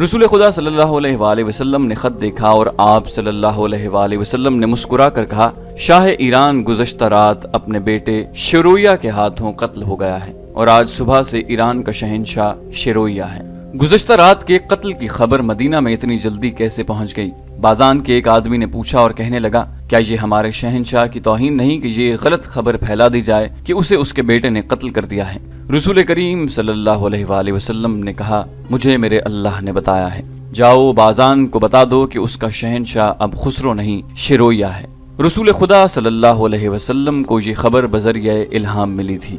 رسول خدا صلی اللہ علیہ وآلہ وسلم نے خط دیکھا اور آپ صلی اللہ علیہ وآلہ وسلم نے مسکرا کر کہا، شاہ ایران گزشتہ رات اپنے بیٹے شرویہ کے ہاتھوں قتل ہو گیا ہے اور آج صبح سے ایران کا شہنشاہ شرویہ ہے۔ گزشتہ رات کے قتل کی خبر مدینہ میں اتنی جلدی کیسے پہنچ گئی؟ بازان کے ایک آدمی نے پوچھا اور کہنے لگا، کیا یہ ہمارے شہنشاہ کی توہین نہیں کہ یہ غلط خبر پھیلا دی جائے کہ اسے اس کے بیٹے نے قتل کر دیا ہے؟ رسول کریم صلی اللہ علیہ وآلہ وسلم نے کہا، مجھے میرے اللہ نے بتایا ہے، جاؤ بازان کو بتا دو کہ اس کا شہنشاہ اب خسرو نہیں شرویہ ہے۔ رسول خدا صلی اللہ علیہ وسلم کو یہ خبر بذریعہ الہام ملی تھی۔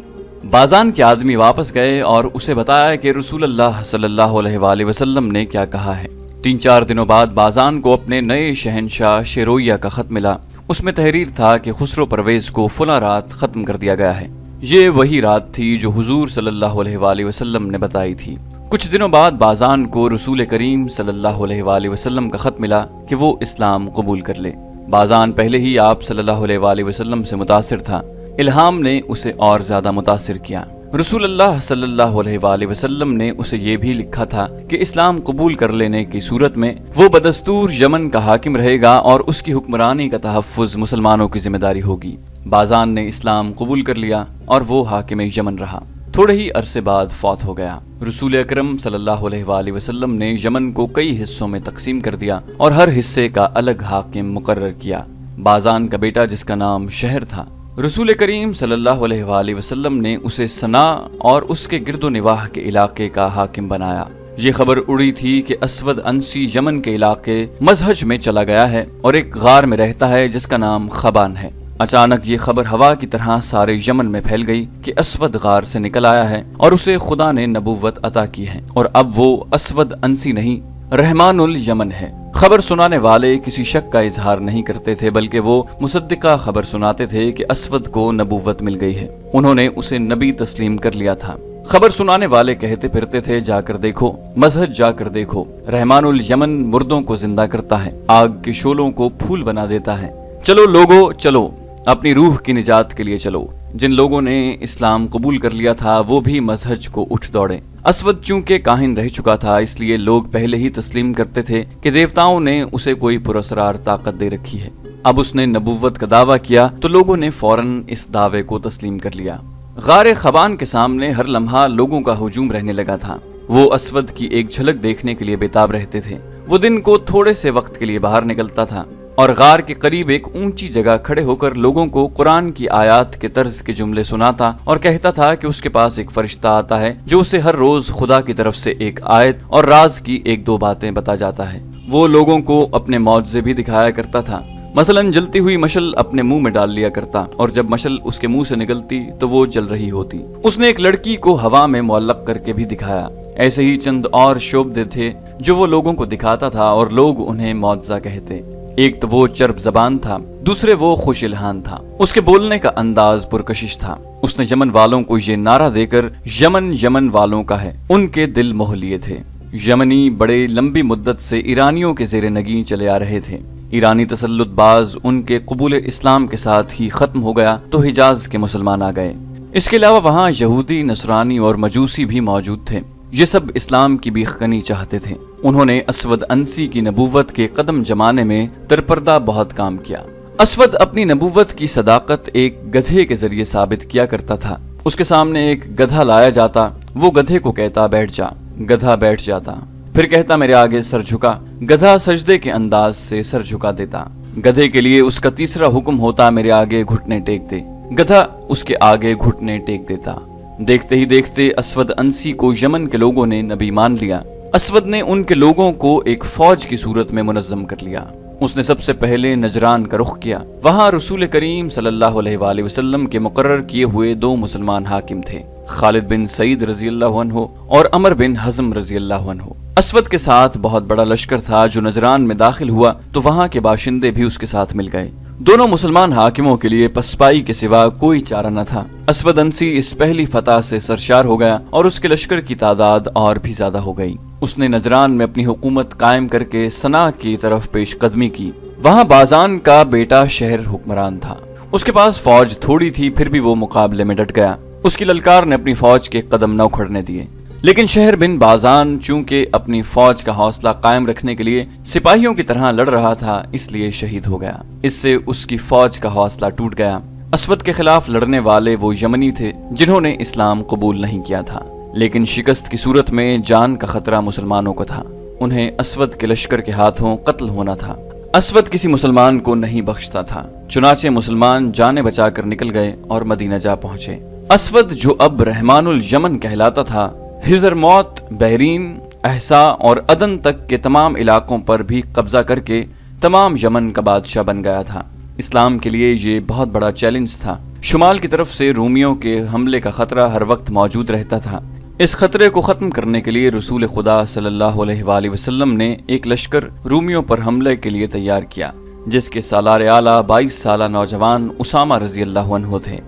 بازان کے آدمی واپس گئے اور اسے بتایا کہ رسول اللہ صلی اللہ علیہ وآلہ وسلم نے کیا کہا ہے۔ 3-4 دنوں بعد بازان کو اپنے نئے شہنشاہ شرویہ کا خط ملا۔ اس میں تحریر تھا کہ خسرو پرویز کو فلاں رات ختم کر دیا گیا ہے۔ یہ وہی رات تھی جو حضور صلی اللہ علیہ وآلہ وسلم نے بتائی تھی۔ کچھ دنوں بعد بازان کو رسول کریم صلی اللہ علیہ وآلہ وسلم کا خط ملا کہ وہ اسلام قبول کر لے۔ بازان پہلے ہی آپ صلی اللہ علیہ وآلہ وسلم سے متاثر تھا، الہام نے اسے اور زیادہ متاثر کیا۔ رسول اللہ صلی اللہ علیہ وآلہ وسلم نے اسے یہ بھی لکھا تھا کہ اسلام قبول کر لینے کی صورت میں وہ بدستور یمن کا حاکم رہے گا اور اس کی حکمرانی کا تحفظ مسلمانوں کی ذمہ داری ہوگی۔ بازان نے اسلام قبول کر لیا اور وہ حاکم یمن رہا۔ تھوڑے ہی عرصے بعد فوت ہو گیا۔ رسول اکرم صلی اللہ علیہ وآلہ وسلم نے یمن کو کئی حصوں میں تقسیم کر دیا اور ہر حصے کا الگ حاکم مقرر کیا۔ بازان کا بیٹا جس کا نام شہر تھا، رسول کریم صلی اللہ علیہ وآلہ وسلم نے اسے صنع اور اس کے گرد و نواح کے علاقے کا حاکم بنایا۔ یہ خبر اڑی تھی کہ اسود انسی یمن کے علاقے مزہج میں چلا گیا ہے اور ایک غار میں رہتا ہے جس کا نام خبان ہے۔ اچانک یہ خبر ہوا کی طرح سارے یمن میں پھیل گئی کہ اسود غار سے نکل آیا ہے اور اسے خدا نے نبوت عطا کی ہے اور اب وہ اسود انسی نہیں، رحمان الیمن ہے۔ خبر سنانے والے کسی شک کا اظہار نہیں کرتے تھے بلکہ وہ مصدقہ خبر سناتے تھے کہ اسود کو نبوت مل گئی ہے۔ انہوں نے اسے نبی تسلیم کر لیا تھا۔ خبر سنانے والے کہتے پھرتے تھے، جا کر دیکھو، مزہج جا کر دیکھو، رحمان الیمن مردوں کو زندہ کرتا ہے، آگ کے شعلوں کو پھول بنا دیتا ہے۔ چلو لوگو چلو، اپنی روح کی نجات کے لیے چلو۔ جن لوگوں نے اسلام قبول کر لیا تھا وہ بھی مزہج کو اٹھ دوڑے۔ اسود چونکہ کاہن رہ چکا تھا اس لیے لوگ پہلے ہی تسلیم کرتے تھے کہ دیوتاؤں نے اسے کوئی پراسرار طاقت دے رکھی ہے۔ اب اس نے نبوت کا دعویٰ کیا تو لوگوں نے فوراً اس دعوے کو تسلیم کر لیا۔ غار خبان کے سامنے ہر لمحہ لوگوں کا ہجوم رہنے لگا تھا۔ وہ اسود کی ایک جھلک دیکھنے کے لیے بےتاب رہتے تھے۔ وہ دن کو تھوڑے سے وقت کے لیے باہر نکلتا تھا اور غار کے قریب ایک اونچی جگہ کھڑے ہو کر لوگوں کو قرآن کی آیات کے طرز کے جملے سناتا اور کہتا تھا کہ اس کے پاس ایک فرشتہ آتا ہے جو اسے ہر روز خدا کی طرف سے ایک آیت اور راز کی 1-2 باتیں بتا جاتا ہے۔ وہ لوگوں کو اپنے معجزے بھی دکھایا کرتا تھا۔ مثلاً جلتی ہوئی مشل اپنے منہ میں ڈال لیا کرتا اور جب مشل اس کے منہ سے نکلتی تو وہ جل رہی ہوتی۔ اس نے ایک لڑکی کو ہوا میں معلق کر کے بھی دکھایا۔ ایسے ہی چند اور شعبدے تھے جو وہ لوگوں کو دکھاتا تھا اور لوگ انہیں معجزہ کہتے۔ ایک تو وہ چرب زبان تھا، دوسرے وہ خوش الہان تھا۔ اس کے بولنے کا انداز پرکشش تھا۔ اس نے یمن والوں کو یہ نعرہ دے کر یمن یمن والوں کا ہے ان کے دل موہ لیے تھے۔ یمنی بڑے لمبی مدت سے ایرانیوں کے زیر نگین چلے آ رہے تھے۔ ایرانی تسلط باز ان کے قبول اسلام کے ساتھ ہی ختم ہو گیا تو حجاز کے مسلمان آ گئے۔ اس کے علاوہ وہاں یہودی، نصرانی اور مجوسی بھی موجود تھے۔ یہ سب اسلام کی بیخکنی چاہتے تھے۔ انہوں نے اسود انسی کی نبوت کے قدم جمانے میں درپردہ بہت کام کیا۔ اسود اپنی نبوت کی صداقت ایک گدھے کے ذریعے ثابت کیا کرتا تھا۔ اس کے سامنے ایک گدھا لایا جاتا، وہ گدھے کو کہتا بیٹھ جا، گدھا بیٹھ جاتا، پھر کہتا میرے آگے سر جھکا، گدھا سجدے کے انداز سے سر جھکا دیتا۔ گدھے کے لیے اس کا تیسرا حکم ہوتا میرے آگے گھٹنے ٹیک دے، گدھا اس کے آگے گھٹنے ٹیک دیتا۔ دیکھتے ہی دیکھتے اسود انسی کو یمن کے لوگوں نے نبی مان لیا۔ اسود نے ان کے لوگوں کو ایک فوج کی صورت میں منظم کر لیا۔ اس نے سب سے پہلے نجران کا رخ کیا۔ وہاں رسول کریم صلی اللہ علیہ وآلہ وسلم کے مقرر کیے ہوئے 2 مسلمان حاکم تھے، خالد بن سعید رضی اللہ عنہ اور عمر بن حزم رضی اللہ عنہ۔ اسود کے ساتھ بہت بڑا لشکر تھا جو نجران میں داخل ہوا تو وہاں کے باشندے بھی اس کے ساتھ مل گئے۔ دونوں مسلمان حاکموں کے لیے پسپائی کے سوا کوئی چارہ نہ تھا۔ اسود انسی اس پہلی فتح سے سرشار ہو گیا اور اس کے لشکر کی تعداد اور بھی زیادہ ہو گئی۔ اس نے نجران میں اپنی حکومت قائم کر کے صنع کی طرف پیش قدمی کی۔ وہاں بازان کا بیٹا شہر حکمران تھا۔ اس کے پاس فوج تھوڑی تھی پھر بھی وہ مقابلے میں ڈٹ گیا۔ اس کی للکار نے اپنی فوج کے قدم نہ اکھڑنے دیے۔ لیکن شہر بن بازان چونکہ اپنی فوج کا حوصلہ قائم رکھنے کے لیے سپاہیوں کی طرح لڑ رہا تھا، اس لیے شہید ہو گیا۔ اس سے اس کی فوج کا حوصلہ ٹوٹ گیا۔ اسود کے خلاف لڑنے والے وہ یمنی تھے جنہوں نے اسلام قبول نہیں کیا تھا، لیکن شکست کی صورت میں جان کا خطرہ مسلمانوں کو تھا۔ انہیں اسود کے لشکر کے ہاتھوں قتل ہونا تھا۔ اسود کسی مسلمان کو نہیں بخشتا تھا، چنانچہ مسلمان جانیں بچا کر نکل گئے اور مدینہ جا پہنچے۔ اسود جو اب رحمان الیمن کہلاتا تھا، حضر موت، بحرین، احسا اور عدن تک کے تمام علاقوں پر بھی قبضہ کر کے تمام یمن کا بادشاہ بن گیا تھا۔ اسلام کے لیے یہ بہت بڑا چیلنج تھا۔ شمال کی طرف سے رومیوں کے حملے کا خطرہ ہر وقت موجود رہتا تھا۔ اس خطرے کو ختم کرنے کے لیے رسول خدا صلی اللہ علیہ وآلہ وسلم نے ایک لشکر رومیوں پر حملے کے لیے تیار کیا، جس کے سالار اعلیٰ 22 سالہ نوجوان اسامہ رضی اللہ عنہ تھے،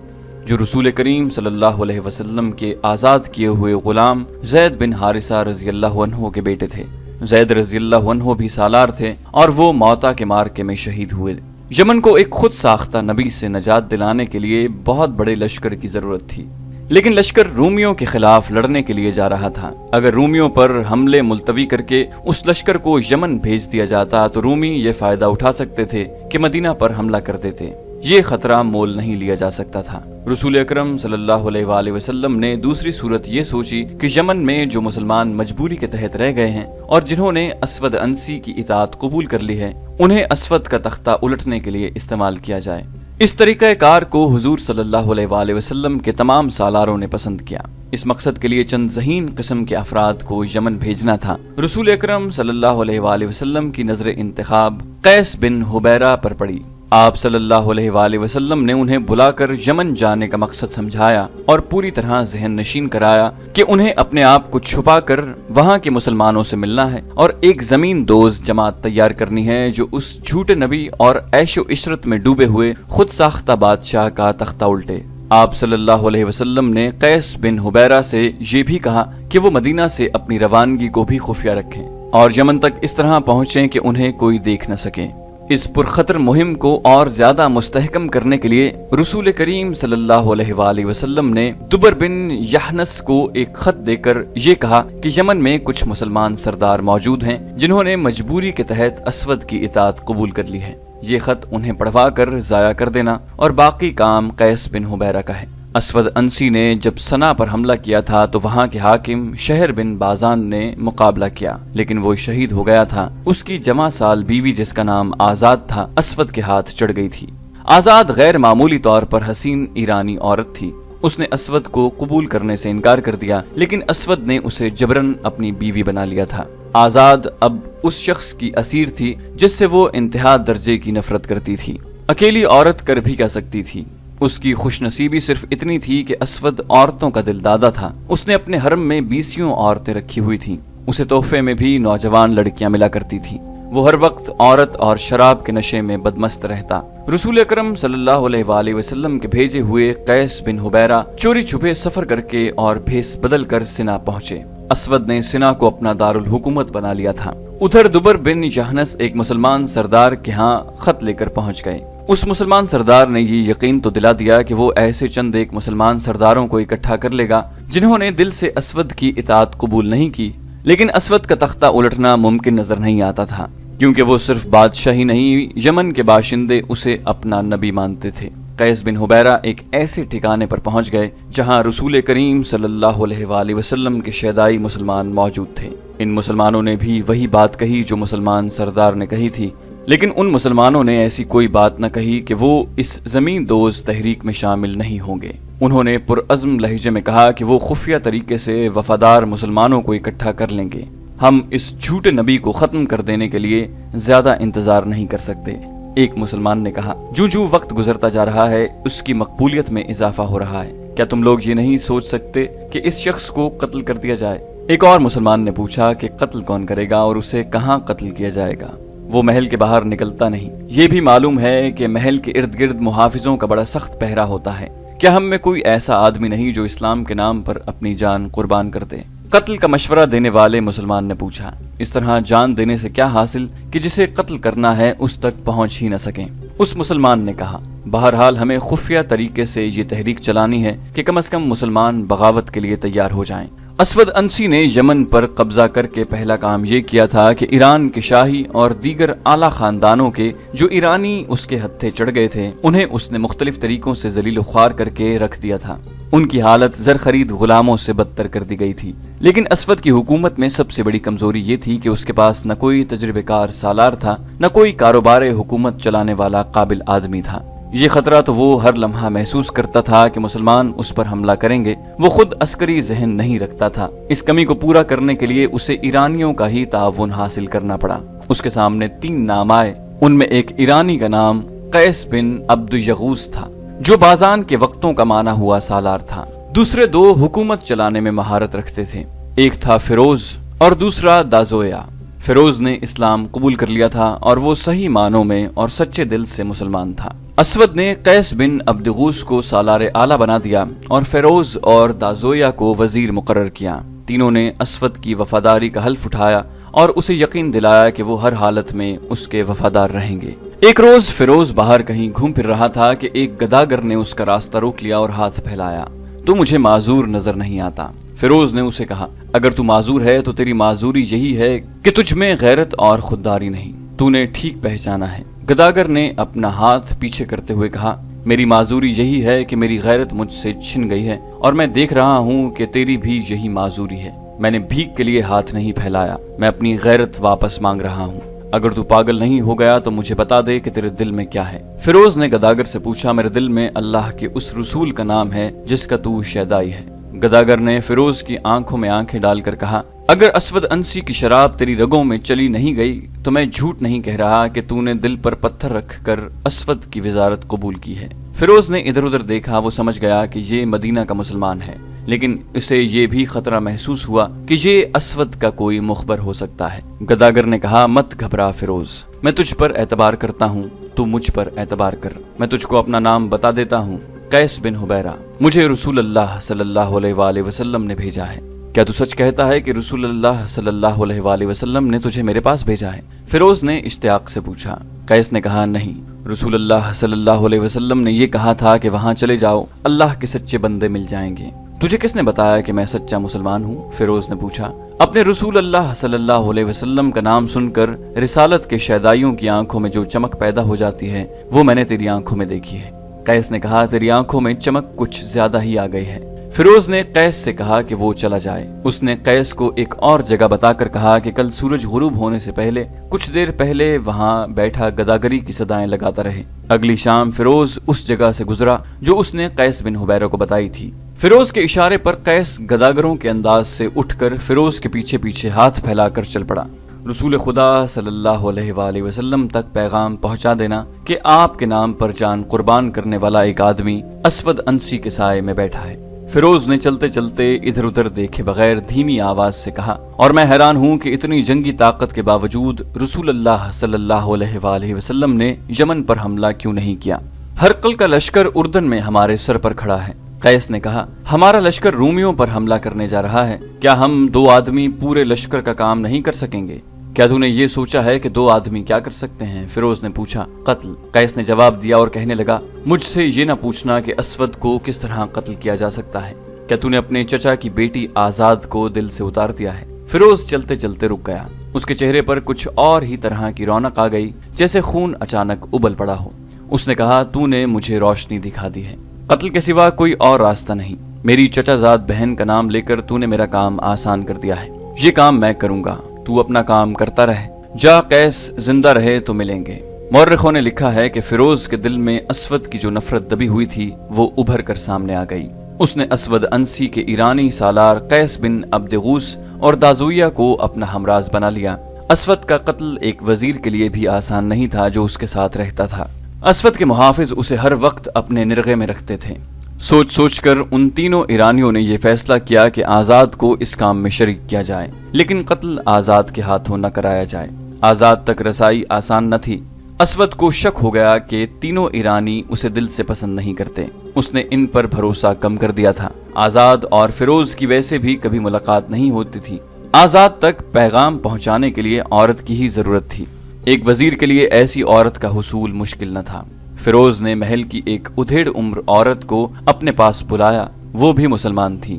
جو رسول کریم صلی اللہ علیہ وسلم کے آزاد کیے ہوئے غلام زید بن حارثہ رضی اللہ عنہ کے بیٹے تھے۔ زید رضی اللہ عنہ بھی سالار تھے اور وہ موتا کے مارکے میں شہید ہوئے۔ یمن کو ایک خود ساختہ نبی سے نجات دلانے کے لیے بہت بڑے لشکر کی ضرورت تھی، لیکن لشکر رومیوں کے خلاف لڑنے کے لیے جا رہا تھا۔ اگر رومیوں پر حملے ملتوی کر کے اس لشکر کو یمن بھیج دیا جاتا تو رومی یہ فائدہ اٹھا سکتے تھے کہ مدینہ پر حملہ کر دیتے۔ یہ خطرہ مول نہیں لیا جا سکتا تھا۔ رسول اکرم صلی اللہ علیہ وآلہ وسلم نے دوسری صورت یہ سوچی کہ یمن میں جو مسلمان مجبوری کے تحت رہ گئے ہیں اور جنہوں نے اسود انسی کی اطاعت قبول کر لی ہے، انہیں اسود کا تختہ الٹنے کے لیے استعمال کیا جائے۔ اس طریقہ کار کو حضور صلی اللہ علیہ وآلہ وسلم کے تمام سالاروں نے پسند کیا۔ اس مقصد کے لیے چند ذہین قسم کے افراد کو یمن بھیجنا تھا۔ رسول اکرم صلی اللہ علیہ وآلہ وسلم کی نظر انتخاب قیس بن حبیرہ پر پڑی۔ آپ صلی اللہ علیہ وآلہ وسلم نے انہیں بلا کر یمن جانے کا مقصد سمجھایا اور پوری طرح ذہن نشین کرایا کہ انہیں اپنے آپ کو چھپا کر وہاں کے مسلمانوں سے ملنا ہے اور ایک زمین دوز جماعت تیار کرنی ہے جو اس جھوٹے نبی اور عیش و عشرت میں ڈوبے ہوئے خود ساختہ بادشاہ کا تختہ الٹے۔ آپ صلی اللہ علیہ وسلم نے قیس بن حبیرہ سے یہ بھی کہا کہ وہ مدینہ سے اپنی روانگی کو بھی خفیہ رکھیں اور یمن تک اس طرح پہنچیں کہ انہیں کوئی دیکھ نہ سکے۔ اس پرخطر مہم کو اور زیادہ مستحکم کرنے کے لیے رسول کریم صلی اللہ علیہ وآلہ وسلم نے دبر بن یحنس کو ایک خط دے کر یہ کہا کہ یمن میں کچھ مسلمان سردار موجود ہیں جنہوں نے مجبوری کے تحت اسود کی اطاعت قبول کر لی ہے۔ یہ خط انہیں پڑھوا کر ضائع کر دینا اور باقی کام قیس بن حبیرہ کا ہے۔ اسود انسی نے جب سنا پر حملہ کیا تھا تو وہاں کے حاکم شہر بن بازان نے مقابلہ کیا، لیکن وہ شہید ہو گیا تھا۔ اس کی جمع سال بیوی جس کا نام آزاد تھا اسود کے ہاتھ چڑھ گئی تھی۔ آزاد غیر معمولی طور پر حسین ایرانی عورت تھی۔ اس نے اسود کو قبول کرنے سے انکار کر دیا، لیکن اسود نے اسے جبرن اپنی بیوی بنا لیا تھا۔ آزاد اب اس شخص کی اسیر تھی جس سے وہ انتہا درجے کی نفرت کرتی تھی۔ اکیلی عورت کر بھی کیا سکتی تھی؟ اس کی خوش نصیبی صرف اتنی تھی کہ اسود عورتوں کا دل دادا تھا۔ اس نے اپنے حرم میں 20 عورتیں رکھی ہوئی تھیں۔ اسے تحفے میں بھی نوجوان لڑکیاں ملا کرتی تھیں۔ وہ ہر وقت عورت اور شراب کے نشے میں بدمست رہتا۔ رسول اکرم صلی اللہ علیہ وآلہ وسلم کے بھیجے ہوئے قیس بن حبیرہ چوری چھپے سفر کر کے اور بھیس بدل کر سنا پہنچے۔ اسود نے سنا کو اپنا دارالحکومت بنا لیا تھا۔ ادھر دبر بن یحنس ایک مسلمان سردار کے ہاں خط لے کر پہنچ گئے۔ اس مسلمان سردار نے یہ یقین تو دلا دیا کہ وہ ایسے چند ایک مسلمان سرداروں کو اکٹھا کر لے گا جنہوں نے دل سے اسود کی اطاعت قبول نہیں کی، لیکن اسود کا تختہ الٹنا ممکن نظر نہیں آتا تھا، کیونکہ وہ صرف بادشاہ ہی نہیں، یمن کے باشندے اسے اپنا نبی مانتے تھے۔ قیس بن حبیرہ ایک ایسے ٹھکانے پر پہنچ گئے جہاں رسول کریم صلی اللہ علیہ وآلہ وسلم کے شیدائی مسلمان موجود تھے۔ ان مسلمانوں نے بھی وہی بات کہی جو مسلمان سردار نے کہی تھی، لیکن ان مسلمانوں نے ایسی کوئی بات نہ کہی کہ وہ اس زمین دوز تحریک میں شامل نہیں ہوں گے۔ انہوں نے پرعزم لہجے میں کہا کہ وہ خفیہ طریقے سے وفادار مسلمانوں کو اکٹھا کر لیں گے۔ ہم اس جھوٹے نبی کو ختم کر دینے کے لیے زیادہ انتظار نہیں کر سکتے۔ ایک مسلمان نے کہا، جو وقت گزرتا جا رہا ہے اس کی مقبولیت میں اضافہ ہو رہا ہے، کیا تم لوگ یہ نہیں سوچ سکتے کہ اس شخص کو قتل کر دیا جائے؟ ایک اور مسلمان نے پوچھا کہ قتل کون کرے گا اور اسے کہاں قتل کیا جائے گا؟ وہ محل کے باہر نکلتا نہیں۔ یہ بھی معلوم ہے کہ محل کے ارد گرد محافظوں کا بڑا سخت پہرا ہوتا ہے۔ کیا ہم میں کوئی ایسا آدمی نہیں جو اسلام کے نام پر اپنی جان قربان کر دے؟ قتل کا مشورہ دینے والے مسلمان نے پوچھا، اس طرح جان دینے سے کیا حاصل کہ جسے قتل کرنا ہے اس تک پہنچ ہی نہ سکیں؟ اس مسلمان نے کہا، بہرحال ہمیں خفیہ طریقے سے یہ تحریک چلانی ہے کہ کم از کم مسلمان بغاوت کے لیے تیار ہو جائیں اسود انسی نے یمن پر قبضہ کر کے پہلا کام یہ کیا تھا کہ ایران کے شاہی اور دیگر اعلیٰ خاندانوں کے جو ایرانی اس کے ہتھے چڑھ گئے تھے انہیں اس نے مختلف طریقوں سے ذلیل و خوار کر کے رکھ دیا تھا۔ ان کی حالت زر خرید غلاموں سے بدتر کر دی گئی تھی۔ لیکن اسود کی حکومت میں سب سے بڑی کمزوری یہ تھی کہ اس کے پاس نہ کوئی تجربہ کار سالار تھا، نہ کوئی کاروبار حکومت چلانے والا قابل آدمی تھا۔ یہ خطرہ تو وہ ہر لمحہ محسوس کرتا تھا کہ مسلمان اس پر حملہ کریں گے۔ وہ خود عسکری ذہن نہیں رکھتا تھا۔ اس کمی کو پورا کرنے کے لیے اسے ایرانیوں کا ہی تعاون حاصل کرنا پڑا۔ اس کے سامنے 3 نام آئے۔ ان میں ایک ایرانی کا نام قیس بن عبد یغوث تھا جو بازان کے وقتوں کا مانا ہوا سالار تھا۔ دوسرے 2 حکومت چلانے میں مہارت رکھتے تھے، ایک تھا فیروز اور دوسرا دازویا۔ فیروز نے اسلام قبول کر لیا تھا اور وہ صحیح معنوں میں اور سچے دل سے مسلمان تھا۔ اسود نے قیس بن عبد یغوث کو سالار اعلیٰ بنا دیا اور فیروز اور دازویا کو وزیر مقرر کیا۔ تینوں نے اسود کی وفاداری کا حلف اٹھایا اور اسے یقین دلایا کہ وہ ہر حالت میں اس کے وفادار رہیں گے۔ ایک روز فیروز باہر کہیں گھوم پھر رہا تھا کہ ایک گداگر نے اس کا راستہ روک لیا اور ہاتھ پھیلایا۔ تو مجھے معذور نظر نہیں آتا۔ فیروز نے اسے کہا، اگر تو معذور ہے تو تیری معذوری یہی ہے کہ تجھ میں غیرت اور خودداری نہیں۔ تو نے ٹھیک پہچانا ہے۔ گداگر نے اپنا ہاتھ پیچھے کرتے ہوئے کہا، میری معذوری یہی ہے کہ میری غیرت مجھ سے چھن گئی ہے اور میں دیکھ رہا ہوں کہ تیری بھی یہی معذوری ہے۔ میں نے بھیک کے لیے ہاتھ نہیں پھیلایا، میں اپنی غیرت واپس مانگ رہا ہوں۔ اگر تو پاگل نہیں ہو گیا تو مجھے بتا دے کہ تیرے دل میں کیا ہے۔ فیروز نے گداگر سے پوچھا، میرے دل میں اللہ کے اس رسول کا نام ہے جس کا تو شیدائی ہے۔ گداگر نے فیروز کی آنکھوں میں آنکھیں ڈال کر کہا، اگر اسود انسی کی شراب تیری رگوں میں چلی نہیں گئی تو میں جھوٹ نہیں کہہ رہا کہ تو نے دل پر پتھر رکھ کر اسود کی وزارت قبول کی ہے۔ فیروز نے ادھر ادھر دیکھا، وہ سمجھ گیا کہ یہ مدینہ کا مسلمان ہے، لیکن اسے یہ بھی خطرہ محسوس ہوا کہ یہ اسود کا کوئی مخبر ہو سکتا ہے۔ گداگر نے کہا، مت گھبرا فیروز، میں تجھ پر اعتبار کرتا ہوں، تو مجھ پر اعتبار کر۔ میں تجھ کو اپنا نام بتا دیتا ہوں، قیس بن حبیرہ۔ مجھے رسول اللہ صلی اللہ علیہ وآلہ وسلم نے بھیجا ہے۔ کیا تو سچ کہتا ہے کہ رسول اللہ صلی اللہ علیہ وآلہ وسلم نے تجھے میرے پاس بھیجا ہے؟ فیروز نے اشتیاق سے پوچھا۔ قیس نے کہا، نہیں، رسول اللہ صلی اللہ علیہ وسلم نے یہ کہا تھا کہ وہاں چلے جاؤ، اللہ کے سچے بندے مل جائیں گے۔ تجھے کس نے بتایا کہ میں سچا مسلمان ہوں؟ فیروز نے پوچھا۔ اپنے رسول اللہ صلی اللہ علیہ وسلم کا نام سن کر رسالت کے شیدائیوں کی آنکھوں میں جو چمک پیدا ہو جاتی ہے وہ میں نے تیری آنکھوں میں دیکھی ہے۔ قیس نے کہا، تیری آنکھوں میں چمک کچھ زیادہ ہی آ گئی ہے۔ فیروز نے قیس سے کہا کہ وہ چلا جائے۔ اس نے قیس کو ایک اور جگہ بتا کر کہا کہ کل سورج غروب ہونے سے پہلے کچھ دیر پہلے وہاں بیٹھا گداگری کی صدائیں لگاتا رہے۔ اگلی شام فیروز اس جگہ سے گزرا جو اس نے قیس بن حبیرہ کو بتائی تھی۔ فیروز کے اشارے پر قیس گداگروں کے انداز سے اٹھ کر فیروز کے پیچھے پیچھے ہاتھ پھیلا کر چل پڑا۔ رسول خدا صلی اللہ علیہ وآلہ وسلم تک پیغام پہنچا دینا کہ آپ کے نام پر جان قربان کرنے والا ایک آدمی اسود انسی کے سائے میں بیٹھا ہے۔ فیروز نے چلتے چلتے ادھر ادھر دیکھے بغیر دھیمی آواز سے کہا، اور میں حیران ہوں کہ اتنی جنگی طاقت کے باوجود رسول اللہ صلی اللہ علیہ وآلہ وسلم نے یمن پر حملہ کیوں نہیں کیا؟ ہرقل کا لشکر اردن میں ہمارے سر پر کھڑا ہے۔ قیس نے کہا، ہمارا لشکر رومیوں پر حملہ کرنے جا رہا ہے، کیا ہم 2 آدمی پورے لشکر کا کام نہیں کر سکیں گے؟ کیا تو نے یہ سوچا ہے کہ 2 آدمی کیا کر سکتے ہیں؟ فیروز نے پوچھا۔ قتل، قیس نے جواب دیا اور کہنے لگا، مجھ سے یہ نہ پوچھنا کہ اسود کو کس طرح قتل کیا جا سکتا ہے۔ کیا تو نے اپنے چچا کی بیٹی آزاد کو دل سے اتار دیا ہے؟ فیروز چلتے چلتے رک گیا۔ اس کے چہرے پر کچھ اور ہی طرح کی رونق آ گئی، جیسے خون اچانک ابل پڑا ہو۔ اس نے کہا، تو نے مجھے روشنی دکھا دی ہے، قتل کے سوا کوئی اور راستہ نہیں۔ میری چچا زاد بہن کا نام لے کر تو نے میرا کام آسان کر دیا ہے۔ یہ کام میں کروں گا، تو اپنا کام کرتا رہے۔ جا قیس، زندہ رہے تو ملیں گے۔ مورخوں نے لکھا ہے کہ فیروز کے دل میں اسود کی جو نفرت دبی ہوئی تھی وہ ابھر کر سامنے آ گئی۔ اس نے اسود انسی کے ایرانی سالار قیس بن عبد یغوث اور دازویہ کو اپنا ہمراز بنا لیا۔ اسود کا قتل ایک وزیر کے لیے بھی آسان نہیں تھا جو اس کے ساتھ رہتا تھا۔ اسود کے محافظ اسے ہر وقت اپنے نرغے میں رکھتے تھے۔ سوچ سوچ کر ان تینوں ایرانیوں نے یہ فیصلہ کیا کہ آزاد کو اس کام میں شریک کیا جائے، لیکن قتل آزاد کے ہاتھوں نہ کرایا جائے۔ آزاد تک رسائی آسان نہ تھی۔ اسود کو شک ہو گیا کہ تینوں ایرانی اسے دل سے پسند نہیں کرتے۔ اس نے ان پر بھروسہ کم کر دیا تھا۔ آزاد اور فیروز کی ویسے بھی کبھی ملاقات نہیں ہوتی تھی۔ آزاد تک پیغام پہنچانے کے لیے عورت کی ہی ضرورت تھی۔ ایک وزیر کے لیے ایسی عورت کا حصول مشکل نہ تھا۔ فیروز نے محل کی ایک ادھیڑ عمر عورت کو اپنے پاس بلایا، وہ بھی مسلمان تھی۔